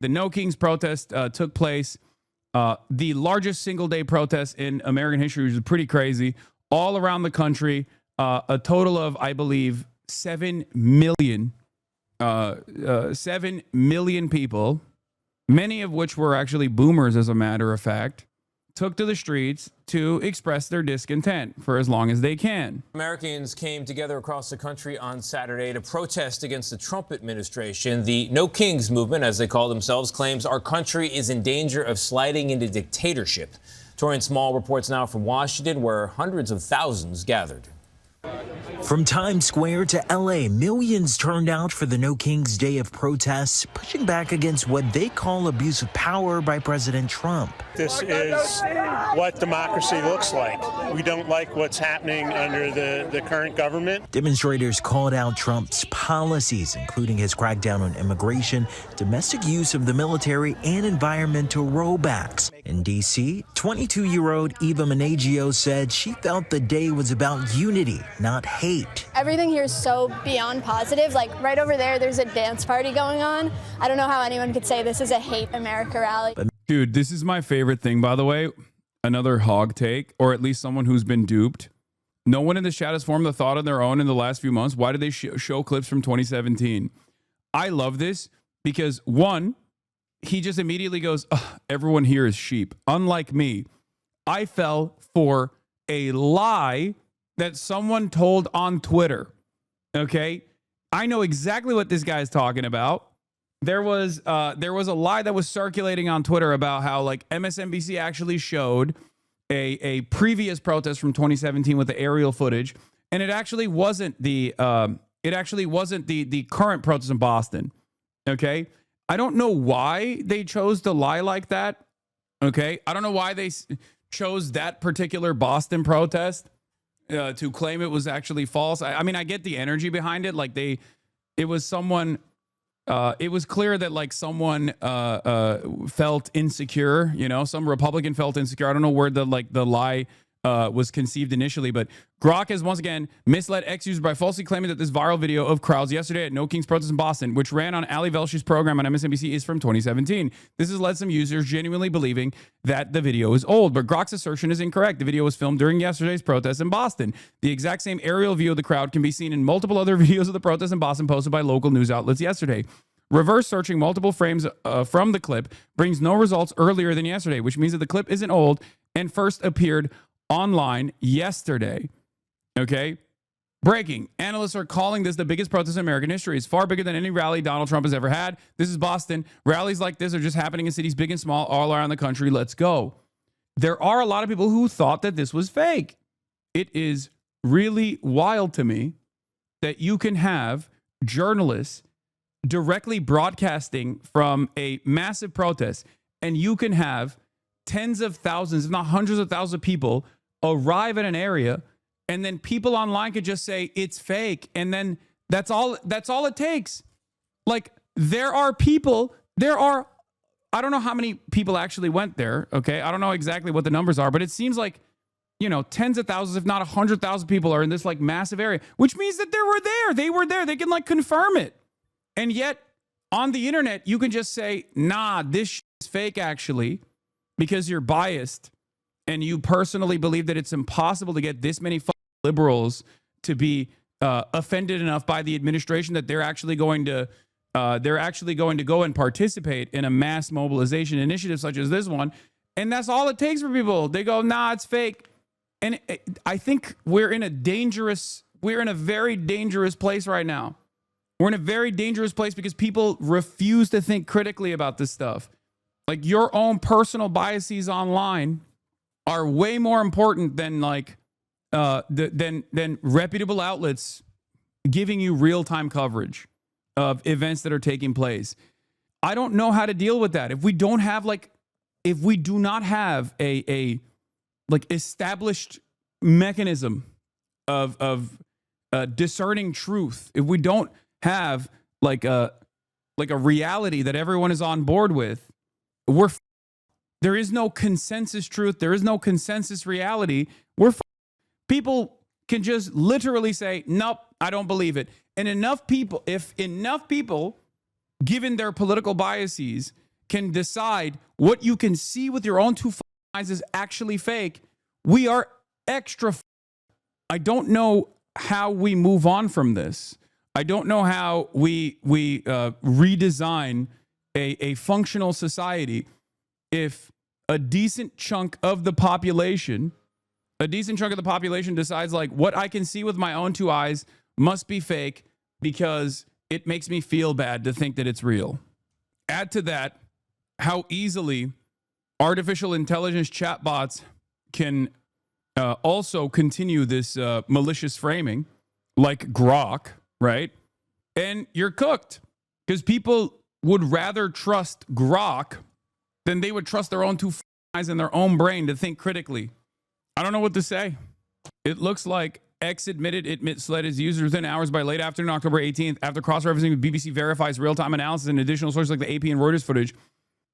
The No Kings protest took place, the largest single-day protest in American history, which is pretty crazy, all around the country. A total of, I believe, 7 million people, many of which were actually boomers, as a matter of fact, took to the streets to express their discontent for as long as they can. Americans came together across the country on Saturday to protest against the Trump administration. The No Kings movement, as they call themselves, claims our country is in danger of sliding into dictatorship. Torian Small reports now from Washington, where hundreds of thousands gathered. From Times Square to L.A., millions turned out for the No Kings Day of protests, pushing back against what they call abuse of power by President Trump. This is what democracy looks like. We don't like what's happening under the current government. Demonstrators called out Trump's policies, including his crackdown on immigration, domestic use of the military, and environmental rollbacks. In D.C., 22-year-old Eva Menaggio said she felt the day was about unity, not hate. Everything here is so beyond positive. Like right over there's a dance party going on. I don't know how anyone could say this is a hate America rally. Dude, this is my favorite thing, by the way. Another hog take, or at least someone who's been duped. No one in the chat has formed a thought on their own in the last few months. Why did they show clips from 2017? I love this because, one, he just immediately goes, everyone here is sheep. Unlike me, I fell for a lie that someone told on Twitter. Okay, I know exactly what this guy's talking about. There was a lie that was circulating on Twitter about how like MSNBC actually showed a previous protest from 2017 with the aerial footage, and it actually wasn't the current protest in Boston. Okay, I don't know why they chose to lie like that. Okay, I don't know why they chose that particular Boston protest to claim it was actually false. I mean, I get the energy behind it. Like it was clear that like someone felt insecure, you know, some Republican felt insecure. I don't know where the lie was conceived initially, but Grok has once again misled ex-users by falsely claiming that this viral video of crowds yesterday at No Kings protest in Boston, which ran on Ali Velsh's program on MSNBC, is from 2017. This has led some users genuinely believing that the video is old, but Grok's assertion is incorrect. The video was filmed during yesterday's protest in Boston. The exact same aerial view of the crowd can be seen in multiple other videos of the protest in Boston posted by local news outlets yesterday. Reverse searching multiple frames from the clip brings no results earlier than yesterday, which means that the clip isn't old and first appeared online yesterday. Okay. Breaking. Analysts are calling this the biggest protest in American history. It's far bigger than any rally Donald Trump has ever had. This is Boston. Rallies like this are just happening in cities big and small all around the country. Let's go. There are a lot of people who thought that this was fake. It is really wild to me that you can have journalists directly broadcasting from a massive protest, and you can have tens of thousands, if not hundreds of thousands of people arrive at an area, and then people online could just say it's fake, and then that's all it takes. Like I don't know how many people actually went there. Okay, I don't know exactly what the numbers are, but it seems like, you know, tens of thousands, if not 100,000 people are in this like massive area, which means that they were there. They can like confirm it. And yet on the internet, you can just say, nah, this is fake actually, because you're biased and you personally believe that it's impossible to get this many liberals to be offended enough by the administration that they're actually going to go and participate in a mass mobilization initiative such as this one. And that's all it takes for people. They go, nah, it's fake. And I think we're in a very dangerous place right now. We're in a very dangerous place because people refuse to think critically about this stuff. Like your own personal biases online are way more important than like than reputable outlets giving you real-time coverage of events that are taking place. I don't know how to deal with that. If we do not have a established mechanism of discerning truth, if we don't have like a reality that everyone is on board with, there is no consensus truth. There is no consensus reality. People can just literally say, nope, I don't believe it. And if enough people, given their political biases, can decide what you can see with your own two eyes is actually fake, we are extra. I don't know how we move on from this. I don't know how we redesign a functional society if a decent chunk of the population decides like what I can see with my own two eyes must be fake because it makes me feel bad to think that it's real. Add to that how easily artificial intelligence chatbots can also continue this malicious framing like Grok, right? And you're cooked because people would rather trust Grok than they would trust their own two eyes and their own brain to think critically. I don't know what to say. It looks like X admitted it misled its users within hours by late afternoon, October 18th, after cross-referencing with BBC Verify's real-time analysis and additional sources like the AP and Reuters footage.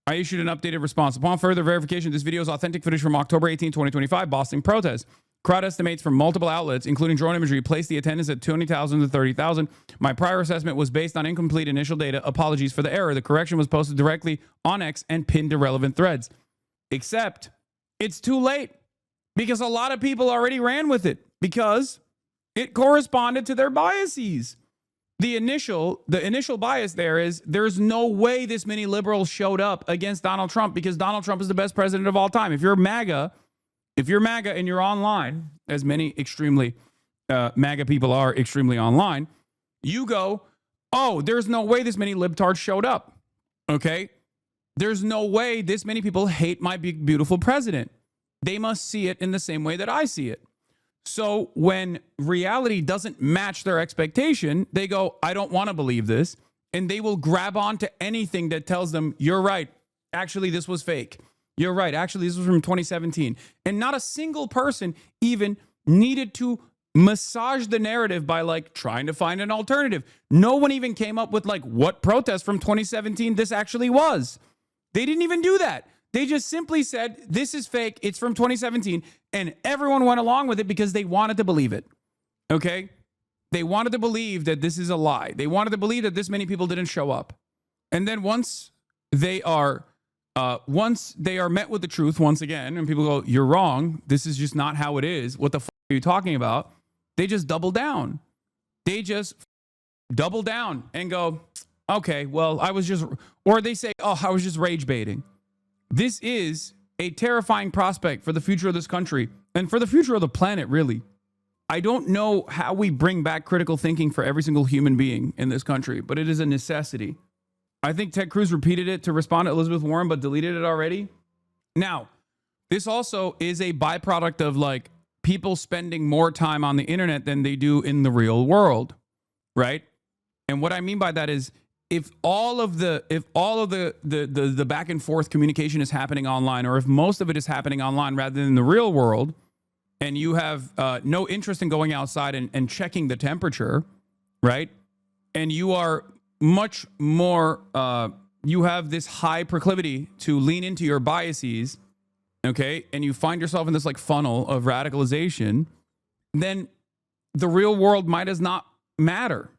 I issued an updated response. Upon further verification, this video is authentic footage from October 18, 2025, Boston protest. Crowd estimates from multiple outlets, including drone imagery, placed the attendance at 20,000 to 30,000. My prior assessment was based on incomplete initial data. Apologies for the error. The correction was posted directly on X and pinned to relevant threads. Except it's too late because a lot of people already ran with it because it corresponded to their biases. The initial bias there is there's no way this many liberals showed up against Donald Trump because Donald Trump is the best president of all time. If you're MAGA and you're online, as many extremely MAGA people are extremely online, you go, oh, there's no way this many libtards showed up. Okay? There's no way this many people hate my big, beautiful president. They must see it in the same way that I see it. So when reality doesn't match their expectation, they go, I don't want to believe this. And they will grab onto anything that tells them, you're right. Actually, this was fake. You're right. Actually, this was from 2017. And not a single person even needed to massage the narrative by like trying to find an alternative. No one even came up with like what protest from 2017 this actually was. They didn't even do that. They just simply said, this is fake. It's from 2017. And everyone went along with it because they wanted to believe it. Okay? They wanted to believe that this is a lie. They wanted to believe that this many people didn't show up. And then once they are met with the truth once again, and people go, you're wrong. This is just not how it is. What the fuck are you talking about? They just double down. They just double down and go, okay, well, or they say, oh, I was just rage baiting. This is a terrifying prospect for the future of this country and for the future of the planet, really. I don't know how we bring back critical thinking for every single human being in this country, but it is a necessity. I think Ted Cruz repeated it to respond to Elizabeth Warren, but deleted it already. Now, this also is a byproduct of like people spending more time on the internet than they do in the real world, right? And what I mean by that is if all of the back and forth communication is happening online, or if most of it is happening online rather than in the real world, and you have no interest in going outside and checking the temperature, right? And you are much more, you have this high proclivity to lean into your biases, okay? And you find yourself in this like funnel of radicalization, then the real world might as not matter.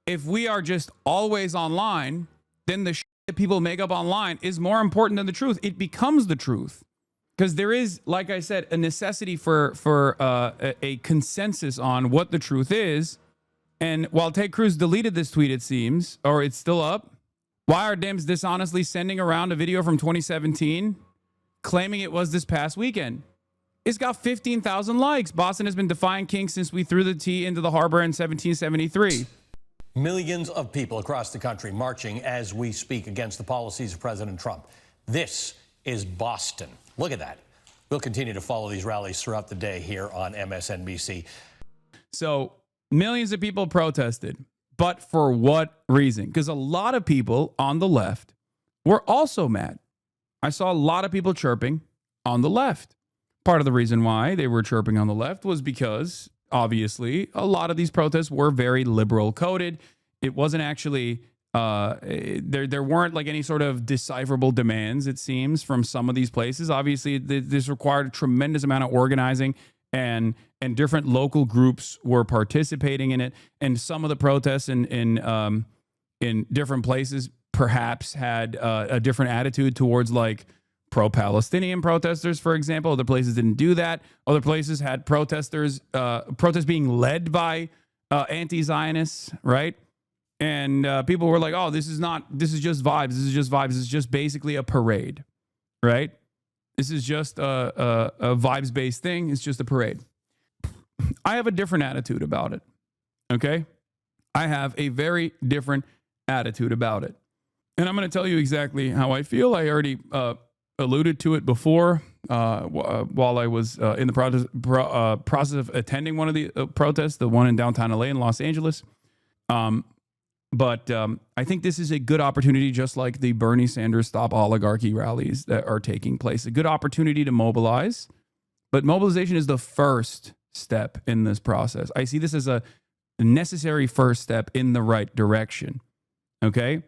If we are just always online, then the shit that people make up online is more important than the truth. It becomes the truth. Because there is, like I said, a necessity for a consensus on what the truth is. And while Ted Cruz deleted this tweet, it seems, or it's still up, why are Dems dishonestly sending around a video from 2017 claiming it was this past weekend? It's got 15,000 likes. Boston has been defying kings since we threw the tea into the harbor in 1773. Millions of people across the country marching as we speak against the policies of President Trump. This is Boston. Look at that. We'll continue to follow these rallies throughout the day here on MSNBC. So millions of people protested, but for what reason? Because a lot of people on the left were also mad. I saw a lot of people chirping on the left. Part of the reason why they were chirping on the left was because obviously a lot of these protests were very liberal coded. It wasn't actually there weren't like any sort of decipherable demands, it seems, from some of these places. Obviously, this required a tremendous amount of organizing, and different local groups were participating in it. And some of the protests in different places perhaps had a different attitude towards like pro-Palestinian protesters, for example. Other places didn't do that. Other places had protests being led by anti-Zionists, right? And people were like, oh, this is just vibes. This is just vibes. This is just basically a parade, right? This is just a vibes-based thing. It's just a parade. I have a different attitude about it, okay? I have a very different attitude about it. And I'm going to tell you exactly how I feel. I already alluded to it before while I was in the process of attending one of the protests, the one in downtown LA in Los Angeles. But I think this is a good opportunity, just like the Bernie Sanders Stop Oligarchy rallies that are taking place. A good opportunity to mobilize. But mobilization is the first step in this process. I see this as a necessary first step in the right direction. Okay?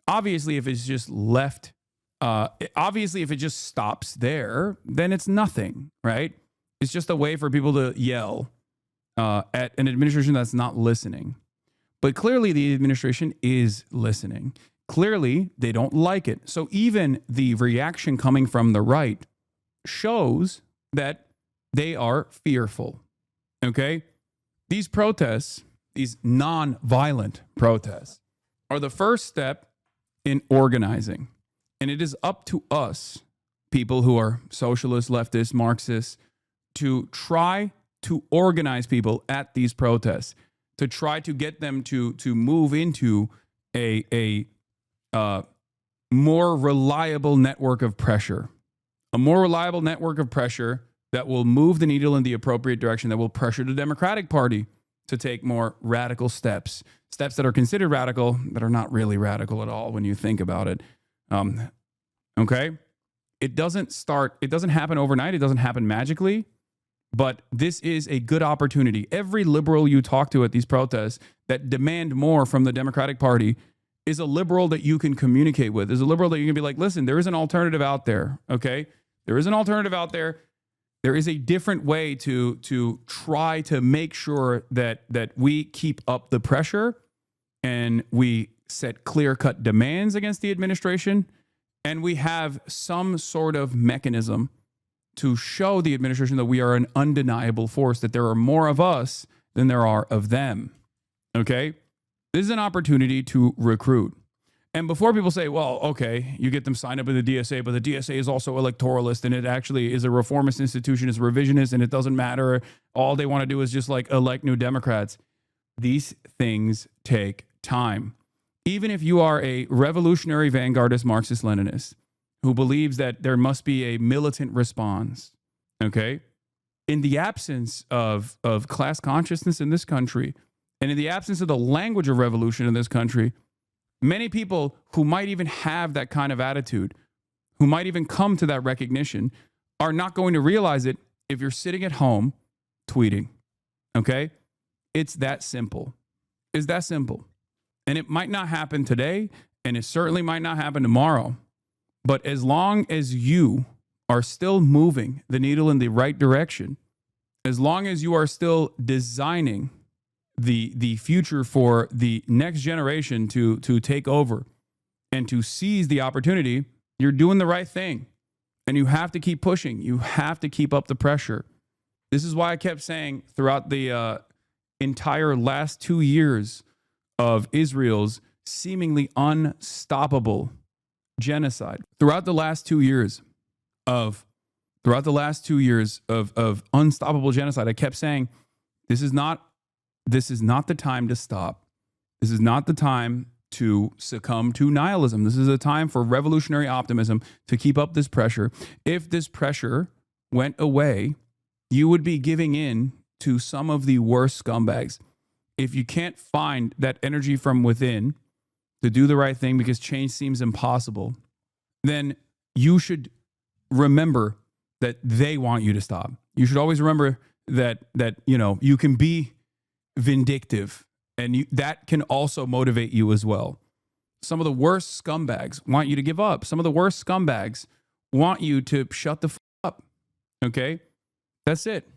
Obviously, if it's just left, if it just stops there, then it's nothing, right? It's just a way for people to yell at an administration that's not listening. But clearly, the administration is listening. Clearly, they don't like it. So even the reaction coming from the right shows that they are fearful. Okay? These protests, these non-violent protests, are the first step in organizing. And it is up to us, people who are socialists, leftists, Marxists, to try to organize people at these protests, to try to get them to move into a more reliable network of pressure, a more reliable network of pressure that will move the needle in the appropriate direction, that will pressure the Democratic Party to take more radical steps that are considered radical, that are not really radical at all when you think about it. Okay? It doesn't happen overnight. It doesn't happen magically. But this is a good opportunity. Every liberal you talk to at these protests that demand more from the Democratic Party is a liberal that you can communicate with, is a liberal that you can be like, listen, there is an alternative out there, okay? There is an alternative out there. There is a different way to try to make sure that we keep up the pressure and we set clear-cut demands against the administration, and we have some sort of mechanism to show the administration that we are an undeniable force, that there are more of us than there are of them. Okay? This is an opportunity to recruit. And before people say, well, okay, you get them signed up with the DSA, but the DSA is also electoralist and it actually is a reformist institution, it's revisionist, and it doesn't matter. All they want to do is just like elect new Democrats. These things take time. Even if you are a revolutionary vanguardist Marxist-Leninist, who believes that there must be a militant response, okay? In the absence of class consciousness in this country, and in the absence of the language of revolution in this country, many people who might even have that kind of attitude, who might even come to that recognition, are not going to realize it if you're sitting at home tweeting, okay? It's that simple. It's that simple. And it might not happen today, and it certainly might not happen tomorrow. But as long as you are still moving the needle in the right direction, as long as you are still designing the future for the next generation to take over and to seize the opportunity, you're doing the right thing. And you have to keep pushing. You have to keep up the pressure. This is why I kept saying throughout the entire last 2 years of Israel's seemingly unstoppable genocide, throughout the last 2 years of unstoppable genocide, I kept saying, this is not the time to stop. This is not the time to succumb to nihilism. This is a time for revolutionary optimism, to keep up this pressure. If this pressure went away, you would be giving in to some of the worst scumbags. If you can't find that energy from within to do the right thing because change seems impossible, then you should remember that they want you to stop. You should always remember that you can be vindictive, and that can also motivate you as well. Some of the worst scumbags want you to give up. Some of the worst scumbags want you to shut the up. Okay? That's it.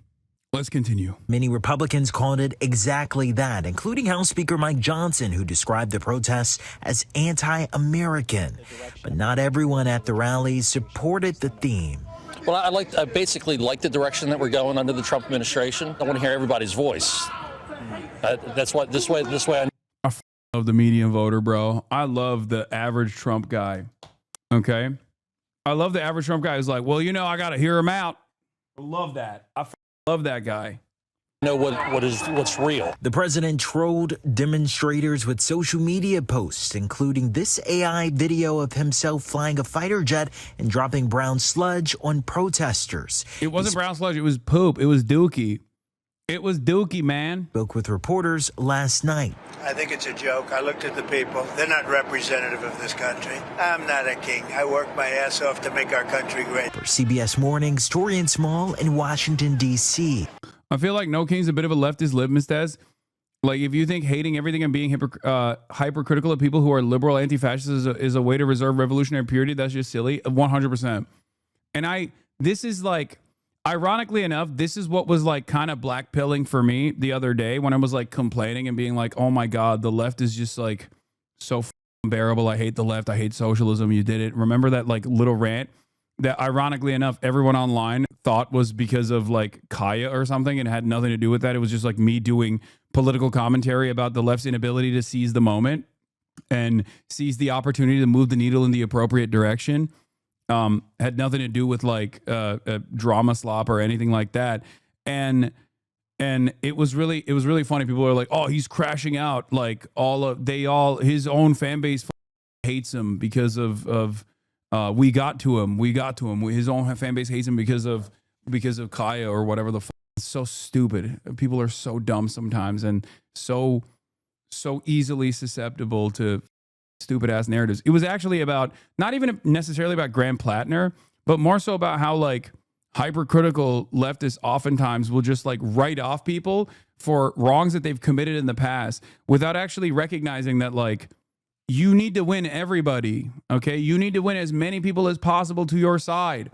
Let's continue. Many Republicans called it exactly that, including House Speaker Mike Johnson, who described the protests as anti-American. But not everyone at the rallies supported the theme. Well, I basically like the direction that we're going under the Trump administration. I want to hear everybody's voice. That's what this way. I love the median voter, bro. I love the average Trump guy. Okay, I love the average Trump guy who's like, well, I got to hear him out. I love that. I love that guy. Know what's real. The president trolled demonstrators with social media posts, including this AI video of himself flying a fighter jet and dropping brown sludge on protesters. It wasn't brown sludge. It was poop. It was dookie. It was dookie, man. Spoke with reporters last night. I think it's a joke. I looked at the people. They're not representative of this country. I'm not a king. I work my ass off to make our country great. For CBS Mornings, Torian Small in Washington, D.C. I feel like No King's a bit of a leftist litmus test. Like, if you think hating everything and being hypercritical of people who are liberal anti-fascists is a way to reserve revolutionary purity, that's just silly. 100%. And this is like, ironically enough, this is what was like kind of blackpilling for me the other day when I was like complaining and being like, oh my God, the left is just like so unbearable. I hate the left. I hate socialism. You did it. Remember that like little rant that ironically enough, everyone online thought was because of like Kaya or something and had nothing to do with that. It was just like me doing political commentary about the left's inability to seize the moment and seize the opportunity to move the needle in the appropriate direction. Had nothing to do with like a drama slop or anything like that. And it was really funny. People are like, oh, he's crashing out. Like his own fan base hates him because of we got to him. His own fan base hates him because of Kaya or whatever the fuck. It's so stupid. People are so dumb sometimes and so easily susceptible to stupid ass narratives. It was actually about not even necessarily about Graham Plattner, but more so about how like hypercritical leftists oftentimes will just like write off people for wrongs that they've committed in the past without actually recognizing that like you need to win everybody. Okay. You need to win as many people as possible to your side.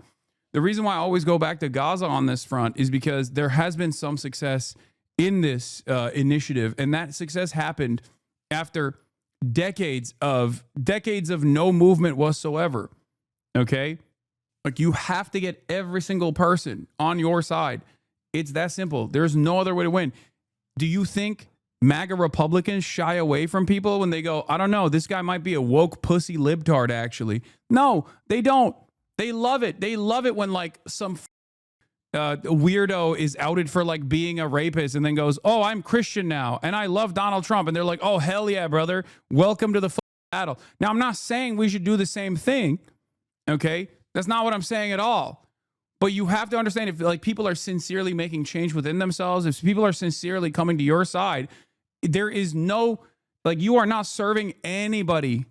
The reason why I always go back to Gaza on this front is because there has been some success in this initiative. And that success happened after decades of no movement whatsoever. Okay. Like you have to get every single person on your side. It's that simple. There's no other way to win. Do you think MAGA Republicans shy away from people when they go, I don't know, this guy might be a woke pussy libtard actually? No, they don't. They love it. They love it when like some weirdo is outed for like being a rapist and then goes, oh, I'm Christian now and I love Donald Trump. And they're like, oh, hell yeah, brother. Welcome to the battle. Now, I'm not saying we should do the same thing. Okay. That's not what I'm saying at all. But you have to understand if like people are sincerely making change within themselves, if people are sincerely coming to your side, there is no, like you are not serving anybody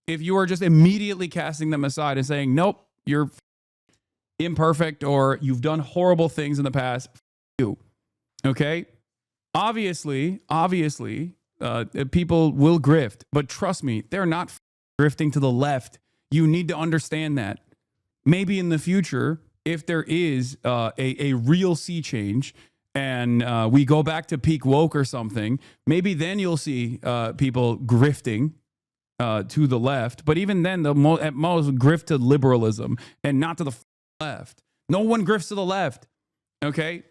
if you are just immediately casting them aside and saying, nope, you're imperfect or you've done horrible things in the past. You. Okay. Obviously, people will grift, but trust me, they're not grifting to the left. You need to understand that. Maybe in the future, if there is a real sea change and we go back to peak woke or something, maybe then you'll see people grifting to the left. But even then, at most grift to liberalism and not to the left. No one grifts to the left. Okay?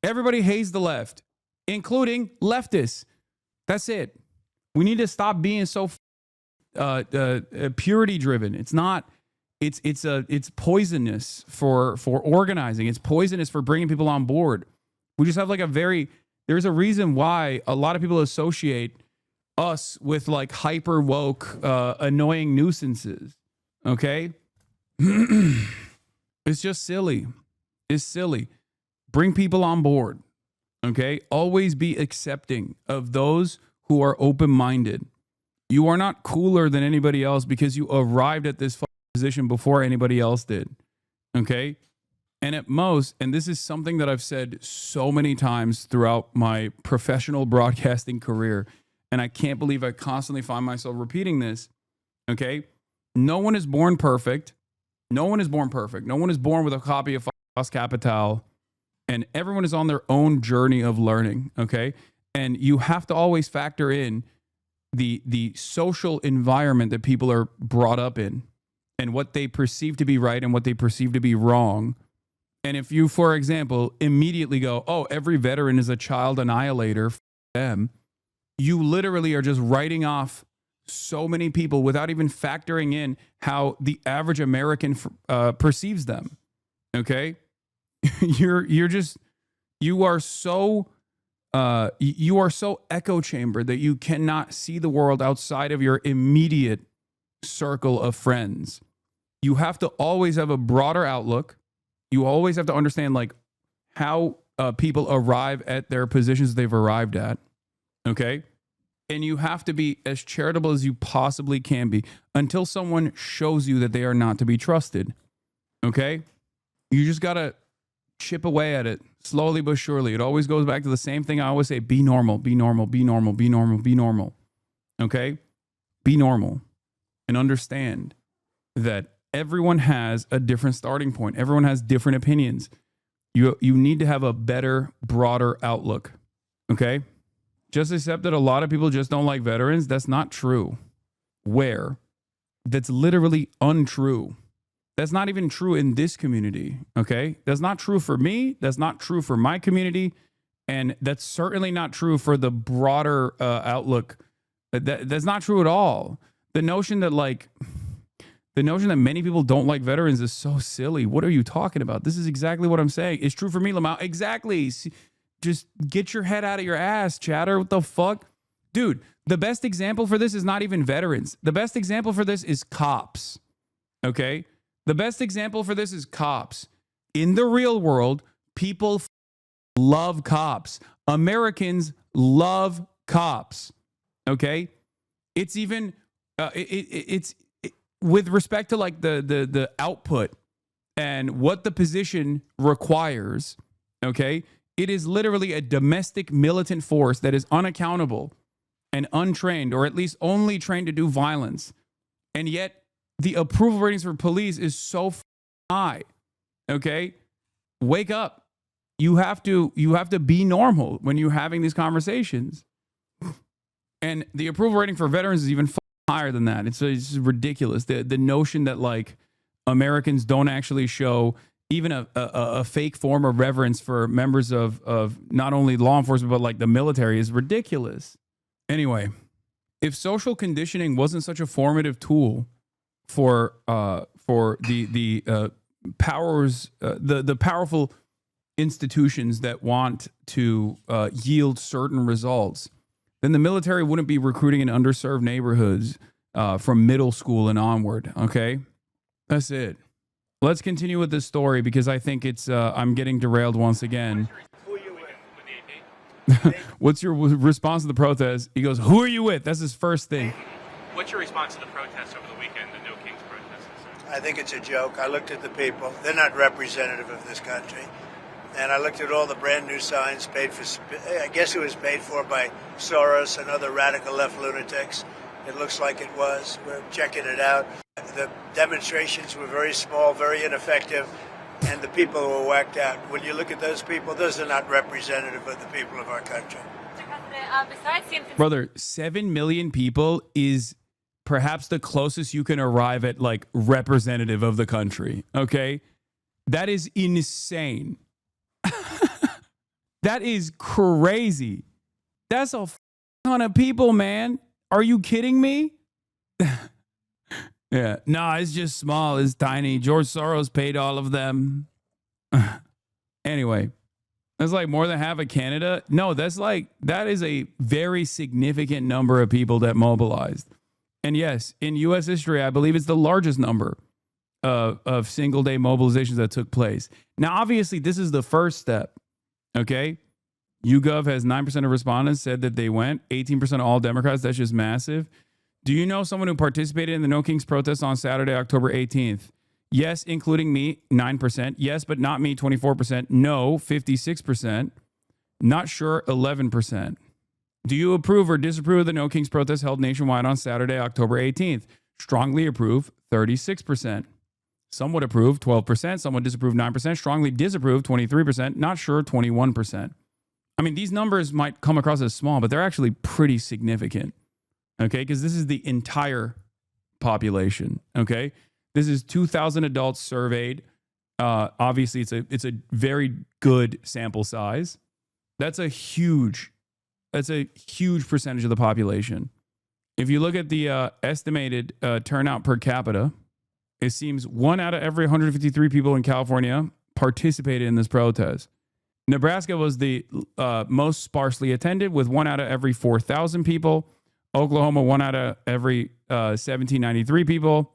Everybody hates the left, including leftists. That's it. We need to stop being so purity driven. It's not. It's poisonous for organizing. It's poisonous for bringing people on board. We just have like there's a reason why a lot of people associate us with like hyper woke, annoying nuisances. Okay. It's just silly. It's silly. Bring people on board. Okay. Always be accepting of those who are open-minded. You are not cooler than anybody else because you arrived at this position before anybody else did. Okay. And at most, and this is something that I've said so many times throughout my professional broadcasting career, and I can't believe I constantly find myself repeating this. Okay. No one is born perfect. No one is born perfect. No one is born with a copy of Das Kapital and everyone is on their own journey of learning. Okay. And you have to always factor in the social environment that people are brought up in and what they perceive to be right and what they perceive to be wrong. And if you, for example, immediately go, oh, every veteran is a child annihilator, them, you literally are just writing off so many people without even factoring in how the average American perceives them. Okay? You are so echo chambered that you cannot see the world outside of your immediate circle of friends. You have to always have a broader outlook. You always have to understand like how people arrive at their positions they've arrived at. Okay? And you have to be as charitable as you possibly can be until someone shows you that they are not to be trusted. Okay? You just got to chip away at it slowly but surely. It always goes back to the same thing I always say: be normal, be normal, be normal, be normal, be normal. Okay? Be normal and understand that everyone has a different starting point. Everyone has different opinions. You need to have a better, broader outlook. Okay? Just accept that a lot of people just don't like veterans. That's not true. Where? That's literally untrue. That's not even true in this community. Okay? That's not true for me. That's not true for my community. And that's certainly not true for the broader outlook. That's not true at all. The notion that many people don't like veterans is so silly. What are you talking about? This is exactly what I'm saying. It's true for me, Lamau. Exactly. Just get your head out of your ass, chatter. What the fuck? Dude, the best example for this is not even veterans. The best example for this is cops. Okay? The best example for this is cops. In the real world, people love cops. Americans love cops. Okay? It's even it's with respect to like the output and what the position requires. Okay? It is literally a domestic militant force that is unaccountable and untrained, or at least only trained to do violence. And yet the approval ratings for police is so high. Okay? Wake up. You have to be normal when you're having these conversations. And the approval rating for veterans is even higher than that. It's ridiculous. The notion that like Americans don't actually show even a fake form of reverence for members of not only law enforcement, but like the military is ridiculous. Anyway, if social conditioning wasn't such a formative tool for the powers, the powerful institutions that want to yield certain results, then the military wouldn't be recruiting in underserved neighborhoods from middle school and onward. Okay, that's it. Let's continue with this story because I think it's I'm getting derailed once again. What's your response to the protest? He goes, "Who are you with?" That's his first thing. What's your response to the protest over the weekend, the No Kings protest? I think it's a joke. I looked at the people. They're not representative of this country. And I looked at all the brand new signs paid for, I guess it was paid for by Soros and other radical left lunatics. It looks like it was. We're checking it out. The demonstrations were very small, very ineffective, and the people were whacked out. When you look at those people, those are not representative of the people of our country. Brother, 7 million people is perhaps the closest you can arrive at like representative of the country. Okay? That is insane. That is crazy. That's a ton of people, man. Are you kidding me? Yeah. No, it's just small. It's tiny. George Soros paid all of them. Anyway, that's like more than half of Canada. No, that is a very significant number of people that mobilized. And yes, in U.S. history, I believe it's the largest number of single day mobilizations that took place. Now, obviously, this is the first step. Okay. YouGov has 9% of respondents said that they went. 18% of all Democrats. That's just massive. Do you know someone who participated in the No Kings protest on Saturday, October 18th? Yes, including me, 9%. Yes, but not me, 24%. No, 56%. Not sure, 11%. Do you approve or disapprove of the No Kings protest held nationwide on Saturday, October 18th? Strongly approve, 36%. Some would approve, 12%. Some would disapprove, 9%. Strongly disapprove, 23%. Not sure, 21%. I mean, these numbers might come across as small, but they're actually pretty significant. Okay, because this is the entire population. Okay, this is 2,000 adults surveyed. Obviously, it's a very good sample size. That's a huge percentage of the population. If you look at the estimated turnout per capita, it seems 1 out of every 153 people in California participated in this protest. Nebraska was the most sparsely attended, with 1 out of every 4,000 people. Oklahoma, 1 out of every 1,793 people.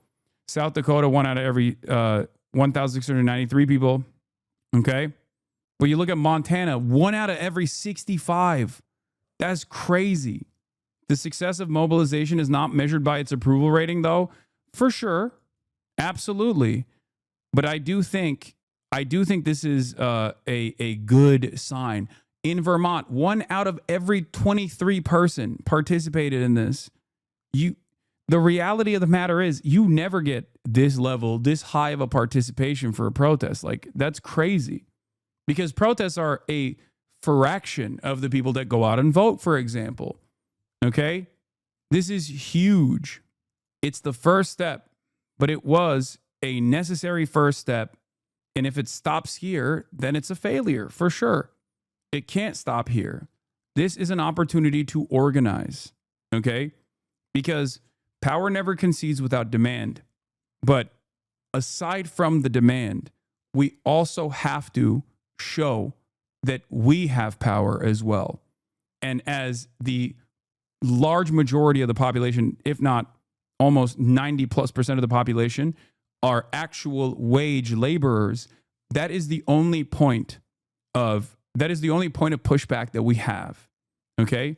South Dakota, 1 out of every 1,693 people. Okay. But you look at Montana, 1 out of every 65. That's crazy. The success of mobilization is not measured by its approval rating, though, for sure. Absolutely. But I do think this is a good sign. In Vermont, 1 out of every 23 person participated in this. The reality of the matter is you never get this level, this high of a participation for a protest. Like, that's crazy. Because protests are a fraction of the people that go out and vote, for example. Okay? This is huge. It's the first step, but it was a necessary first step. And if it stops here, then it's a failure for sure. It can't stop here. This is an opportunity to organize, okay? Because power never concedes without demand. But aside from the demand, we also have to show that we have power as well. And as the large majority of the population, if not almost 90+% of the population, are actual wage laborers, that is the only point of pushback that we have. Okay?